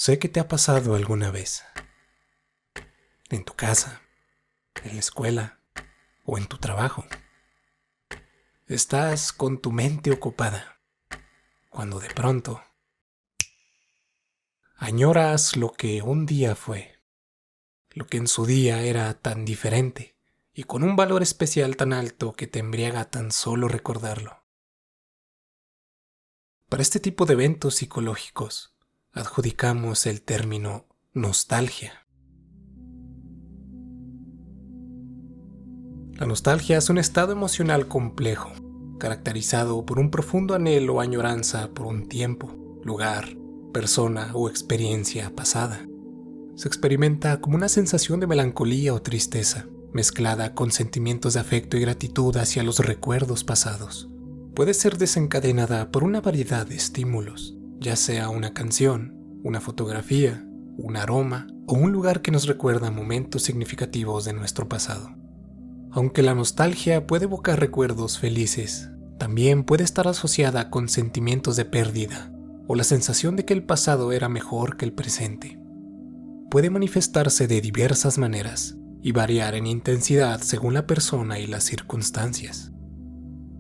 Sé que te ha pasado alguna vez, en tu casa, en la escuela o en tu trabajo. Estás con tu mente ocupada, cuando de pronto añoras lo que un día fue, lo que en su día era tan diferente y con un valor especial tan alto que te embriaga tan solo recordarlo. Para este tipo de eventos psicológicos, adjudicamos el término nostalgia. La nostalgia es un estado emocional complejo, caracterizado por un profundo anhelo o añoranza por un tiempo, lugar, persona o experiencia pasada. Se experimenta como una sensación de melancolía o tristeza, mezclada con sentimientos de afecto y gratitud hacia los recuerdos pasados. Puede ser desencadenada por una variedad de estímulos, ya sea una canción, una fotografía, un aroma o un lugar que nos recuerda momentos significativos de nuestro pasado. Aunque la nostalgia puede evocar recuerdos felices, también puede estar asociada con sentimientos de pérdida o la sensación de que el pasado era mejor que el presente. Puede manifestarse de diversas maneras y variar en intensidad según la persona y las circunstancias.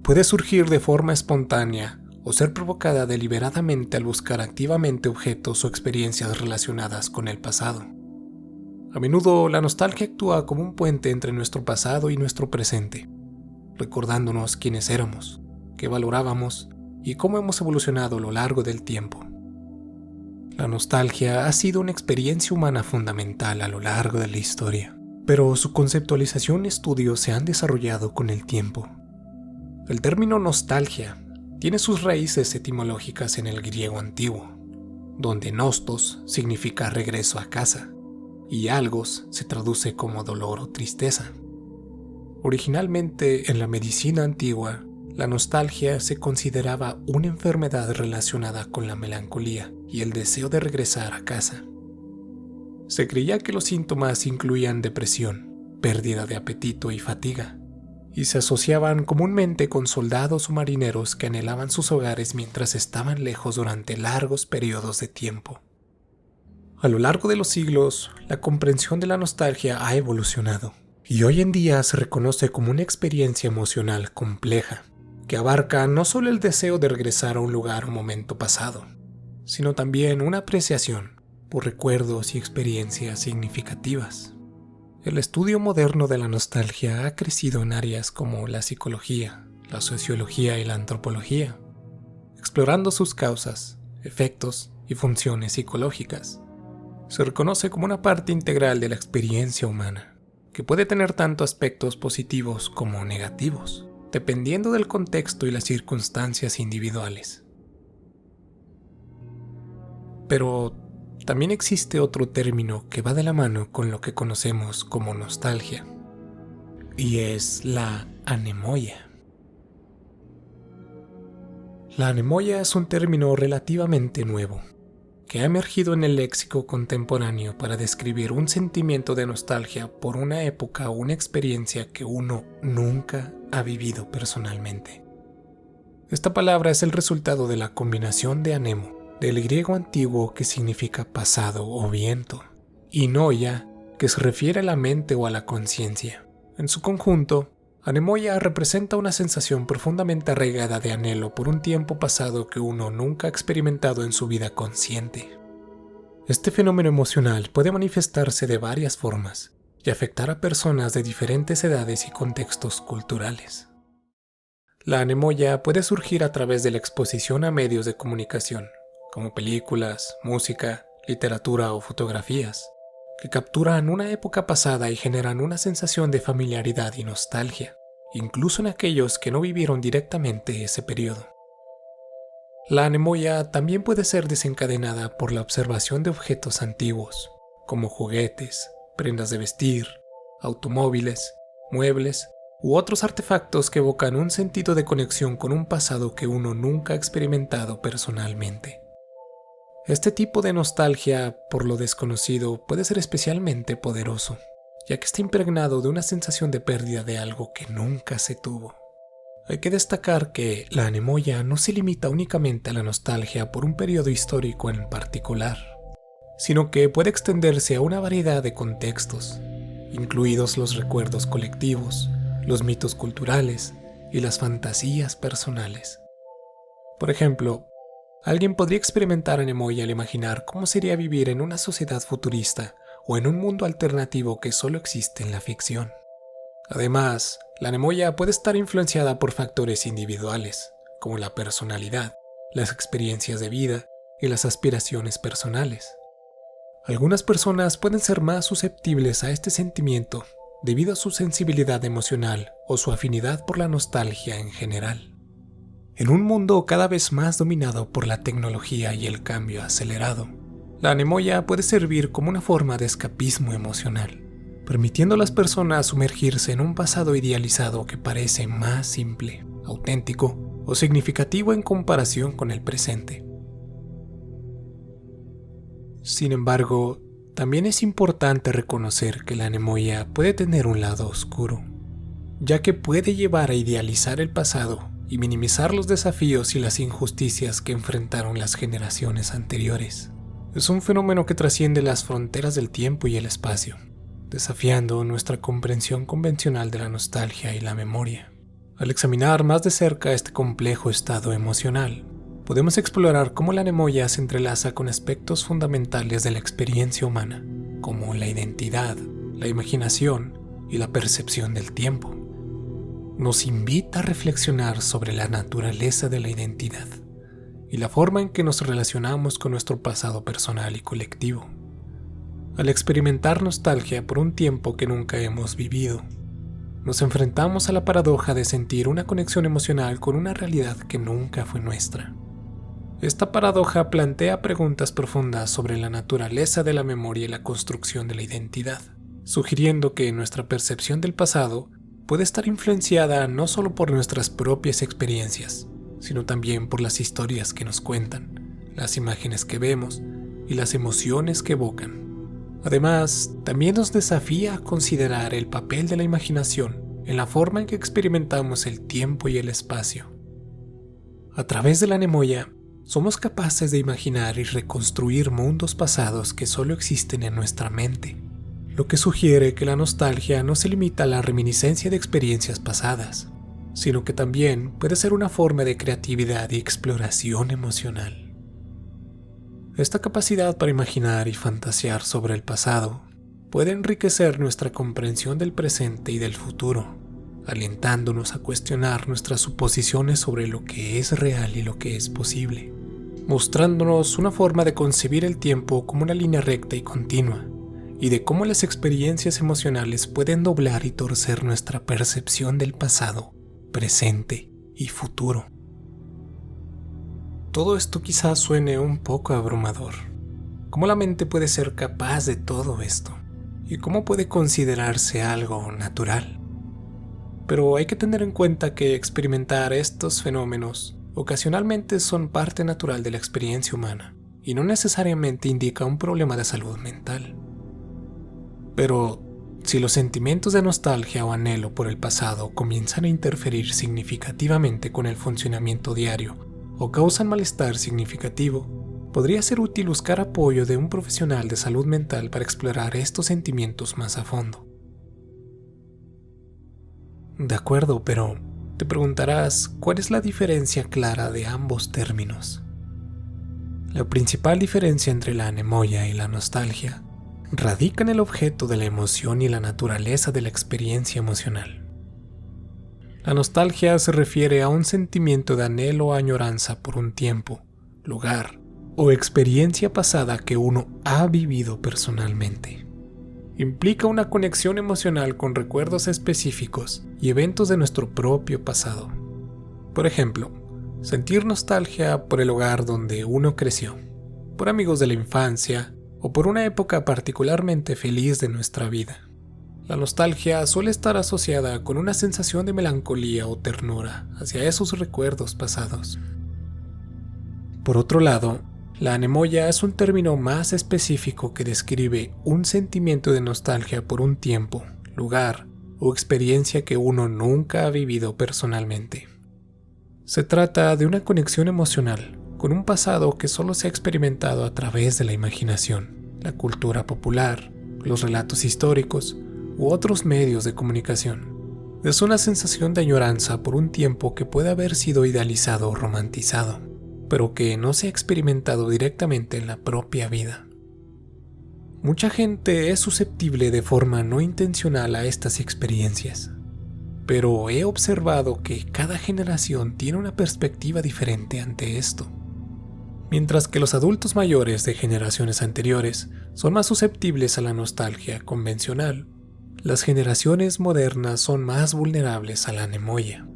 Puede surgir de forma espontánea o ser provocada deliberadamente al buscar activamente objetos o experiencias relacionadas con el pasado. A menudo la nostalgia actúa como un puente entre nuestro pasado y nuestro presente, recordándonos quiénes éramos, qué valorábamos y cómo hemos evolucionado a lo largo del tiempo. La nostalgia ha sido una experiencia humana fundamental a lo largo de la historia, pero su conceptualización y estudios se han desarrollado con el tiempo. El término nostalgia tiene sus raíces etimológicas en el griego antiguo, donde nostos significa regreso a casa y algos se traduce como dolor o tristeza. Originalmente en la medicina antigua, la nostalgia se consideraba una enfermedad relacionada con la melancolía y el deseo de regresar a casa. Se creía que los síntomas incluían depresión, pérdida de apetito y fatiga, y se asociaban comúnmente con soldados o marineros que anhelaban sus hogares mientras estaban lejos durante largos periodos de tiempo. A lo largo de los siglos, la comprensión de la nostalgia ha evolucionado, y hoy en día se reconoce como una experiencia emocional compleja, que abarca no solo el deseo de regresar a un lugar o momento pasado, sino también una apreciación por recuerdos y experiencias significativas. El estudio moderno de la nostalgia ha crecido en áreas como la psicología, la sociología y la antropología, explorando sus causas, efectos y funciones psicológicas. Se reconoce como una parte integral de la experiencia humana, que puede tener tanto aspectos positivos como negativos, dependiendo del contexto y las circunstancias individuales. Pero también existe otro término que va de la mano con lo que conocemos como nostalgia, y es la anemoia. La anemoia es un término relativamente nuevo, que ha emergido en el léxico contemporáneo para describir un sentimiento de nostalgia por una época o una experiencia que uno nunca ha vivido personalmente. Esta palabra es el resultado de la combinación de anemo, del griego antiguo que significa pasado o viento, y noia, que se refiere a la mente o a la conciencia. En su conjunto, anemoia representa una sensación profundamente arraigada de anhelo por un tiempo pasado que uno nunca ha experimentado en su vida consciente. Este fenómeno emocional puede manifestarse de varias formas y afectar a personas de diferentes edades y contextos culturales. La anemoia puede surgir a través de la exposición a medios de comunicación, como películas, música, literatura o fotografías, que capturan una época pasada y generan una sensación de familiaridad y nostalgia, incluso en aquellos que no vivieron directamente ese periodo. La anemoia también puede ser desencadenada por la observación de objetos antiguos, como juguetes, prendas de vestir, automóviles, muebles u otros artefactos que evocan un sentido de conexión con un pasado que uno nunca ha experimentado personalmente. Este tipo de nostalgia por lo desconocido puede ser especialmente poderoso, ya que está impregnado de una sensación de pérdida de algo que nunca se tuvo. Hay que destacar que la anemoia no se limita únicamente a la nostalgia por un periodo histórico en particular, sino que puede extenderse a una variedad de contextos, incluidos los recuerdos colectivos, los mitos culturales y las fantasías personales. Por ejemplo, alguien podría experimentar anemoia al imaginar cómo sería vivir en una sociedad futurista o en un mundo alternativo que solo existe en la ficción. Además, la anemoia puede estar influenciada por factores individuales, como la personalidad, las experiencias de vida y las aspiraciones personales. Algunas personas pueden ser más susceptibles a este sentimiento debido a su sensibilidad emocional o su afinidad por la nostalgia en general. En un mundo cada vez más dominado por la tecnología y el cambio acelerado, la anemoia puede servir como una forma de escapismo emocional, permitiendo a las personas sumergirse en un pasado idealizado que parece más simple, auténtico o significativo en comparación con el presente. Sin embargo, también es importante reconocer que la anemoia puede tener un lado oscuro, ya que puede llevar a idealizar el pasado y minimizar los desafíos y las injusticias que enfrentaron las generaciones anteriores. Es un fenómeno que trasciende las fronteras del tiempo y el espacio, desafiando nuestra comprensión convencional de la nostalgia y la memoria. Al examinar más de cerca este complejo estado emocional, podemos explorar cómo la anemoia se entrelaza con aspectos fundamentales de la experiencia humana, como la identidad, la imaginación y la percepción del tiempo. Nos invita a reflexionar sobre la naturaleza de la identidad y la forma en que nos relacionamos con nuestro pasado personal y colectivo. Al experimentar nostalgia por un tiempo que nunca hemos vivido, nos enfrentamos a la paradoja de sentir una conexión emocional con una realidad que nunca fue nuestra. Esta paradoja plantea preguntas profundas sobre la naturaleza de la memoria y la construcción de la identidad, sugiriendo que nuestra percepción del pasado puede estar influenciada no solo por nuestras propias experiencias, sino también por las historias que nos cuentan, las imágenes que vemos y las emociones que evocan. Además, también nos desafía a considerar el papel de la imaginación en la forma en que experimentamos el tiempo y el espacio. A través de la anemoia, somos capaces de imaginar y reconstruir mundos pasados que solo existen en nuestra mente, lo que sugiere que la nostalgia no se limita a la reminiscencia de experiencias pasadas, sino que también puede ser una forma de creatividad y exploración emocional. Esta capacidad para imaginar y fantasear sobre el pasado puede enriquecer nuestra comprensión del presente y del futuro, alentándonos a cuestionar nuestras suposiciones sobre lo que es real y lo que es posible, mostrándonos una forma de concebir el tiempo como una línea recta y continua, y de cómo las experiencias emocionales pueden doblar y torcer nuestra percepción del pasado, presente y futuro. Todo esto quizás suene un poco abrumador. ¿Cómo la mente puede ser capaz de todo esto? ¿Y cómo puede considerarse algo natural? Pero hay que tener en cuenta que experimentar estos fenómenos ocasionalmente son parte natural de la experiencia humana y no necesariamente indica un problema de salud mental. Pero si los sentimientos de nostalgia o anhelo por el pasado comienzan a interferir significativamente con el funcionamiento diario o causan malestar significativo, podría ser útil buscar apoyo de un profesional de salud mental para explorar estos sentimientos más a fondo. De acuerdo, pero te preguntarás, ¿cuál es la diferencia clara de ambos términos? La principal diferencia entre la anemoia y la nostalgia radica en el objeto de la emoción y la naturaleza de la experiencia emocional. La nostalgia se refiere a un sentimiento de anhelo o añoranza por un tiempo, lugar o experiencia pasada que uno ha vivido personalmente. Implica una conexión emocional con recuerdos específicos y eventos de nuestro propio pasado. Por ejemplo, sentir nostalgia por el hogar donde uno creció, por amigos de la infancia o por una época particularmente feliz de nuestra vida. La nostalgia suele estar asociada con una sensación de melancolía o ternura hacia esos recuerdos pasados. Por otro lado, la anemoia es un término más específico que describe un sentimiento de nostalgia por un tiempo, lugar o experiencia que uno nunca ha vivido personalmente. Se trata de una conexión emocional con un pasado que solo se ha experimentado a través de la imaginación, la cultura popular, los relatos históricos u otros medios de comunicación. Es una sensación de añoranza por un tiempo que puede haber sido idealizado o romantizado, pero que no se ha experimentado directamente en la propia vida. Mucha gente es susceptible de forma no intencional a estas experiencias, pero he observado que cada generación tiene una perspectiva diferente ante esto. Mientras que los adultos mayores de generaciones anteriores son más susceptibles a la nostalgia convencional, las generaciones modernas son más vulnerables a la nemoya.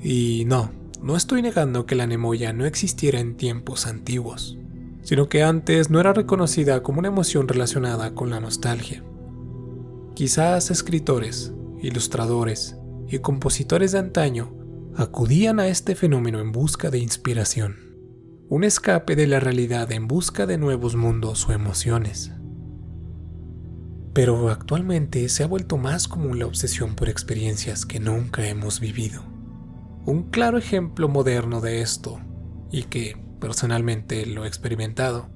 Y no estoy negando que la nemoya no existiera en tiempos antiguos, sino que antes no era reconocida como una emoción relacionada con la nostalgia. Quizás escritores, ilustradores y compositores de antaño acudían a este fenómeno en busca de inspiración, un escape de la realidad en busca de nuevos mundos o emociones. Pero actualmente se ha vuelto más común la obsesión por experiencias que nunca hemos vivido. Un claro ejemplo moderno de esto, y que personalmente lo he experimentado,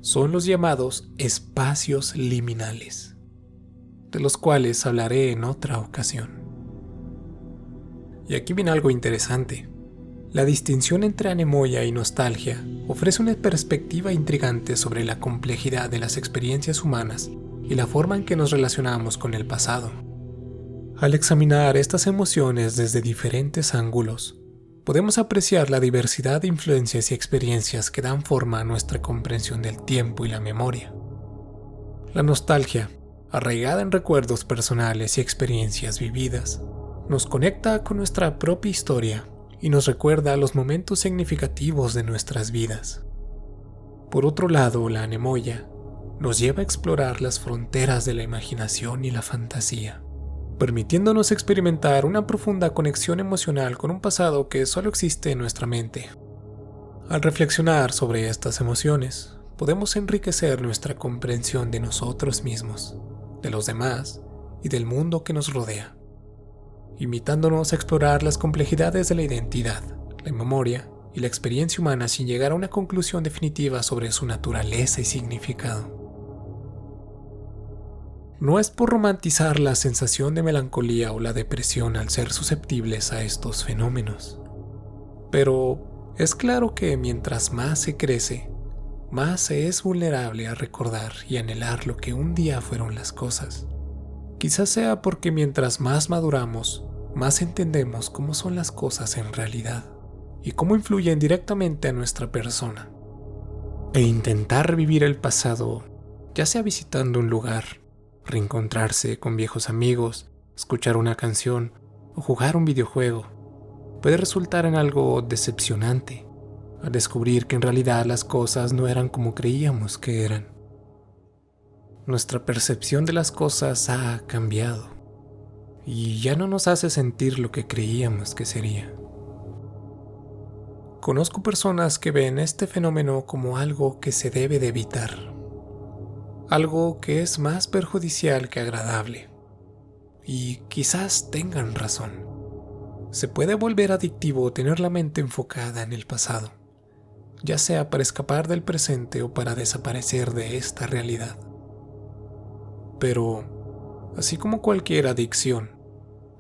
son los llamados espacios liminales, de los cuales hablaré en otra ocasión. Y aquí viene algo interesante. La distinción entre anemoya y nostalgia ofrece una perspectiva intrigante sobre la complejidad de las experiencias humanas y la forma en que nos relacionamos con el pasado. Al examinar estas emociones desde diferentes ángulos, podemos apreciar la diversidad de influencias y experiencias que dan forma a nuestra comprensión del tiempo y la memoria. La nostalgia, arraigada en recuerdos personales y experiencias vividas, nos conecta con nuestra propia historia y nos recuerda los momentos significativos de nuestras vidas. Por otro lado, la anemoya nos lleva a explorar las fronteras de la imaginación y la fantasía, permitiéndonos experimentar una profunda conexión emocional con un pasado que solo existe en nuestra mente. Al reflexionar sobre estas emociones, podemos enriquecer nuestra comprensión de nosotros mismos, de los demás y del mundo que nos rodea, invitándonos a explorar las complejidades de la identidad, la memoria y la experiencia humana sin llegar a una conclusión definitiva sobre su naturaleza y significado. No es por romantizar la sensación de melancolía o la depresión al ser susceptibles a estos fenómenos, pero es claro que mientras más se crece, más se es vulnerable a recordar y anhelar lo que un día fueron las cosas. Quizás sea porque mientras más maduramos, más entendemos cómo son las cosas en realidad y cómo influyen directamente a nuestra persona. E intentar revivir el pasado, ya sea visitando un lugar, reencontrarse con viejos amigos, escuchar una canción o jugar un videojuego, puede resultar en algo decepcionante, al descubrir que en realidad las cosas no eran como creíamos que eran. Nuestra percepción de las cosas ha cambiado y ya no nos hace sentir lo que creíamos que sería. Conozco personas que ven este fenómeno como algo que se debe de evitar, algo que es más perjudicial que agradable. Y quizás tengan razón. Se puede volver adictivo tener la mente enfocada en el pasado, ya sea para escapar del presente o para desaparecer de esta realidad. Pero, así como cualquier adicción,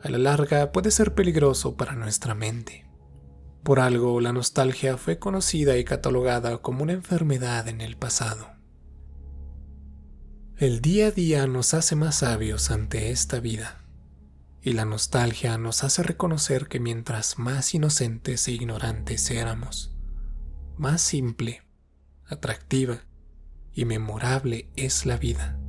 a la larga puede ser peligroso para nuestra mente. Por algo, la nostalgia fue conocida y catalogada como una enfermedad en el pasado. El día a día nos hace más sabios ante esta vida, y la nostalgia nos hace reconocer que mientras más inocentes e ignorantes éramos, más simple, atractiva y memorable es la vida.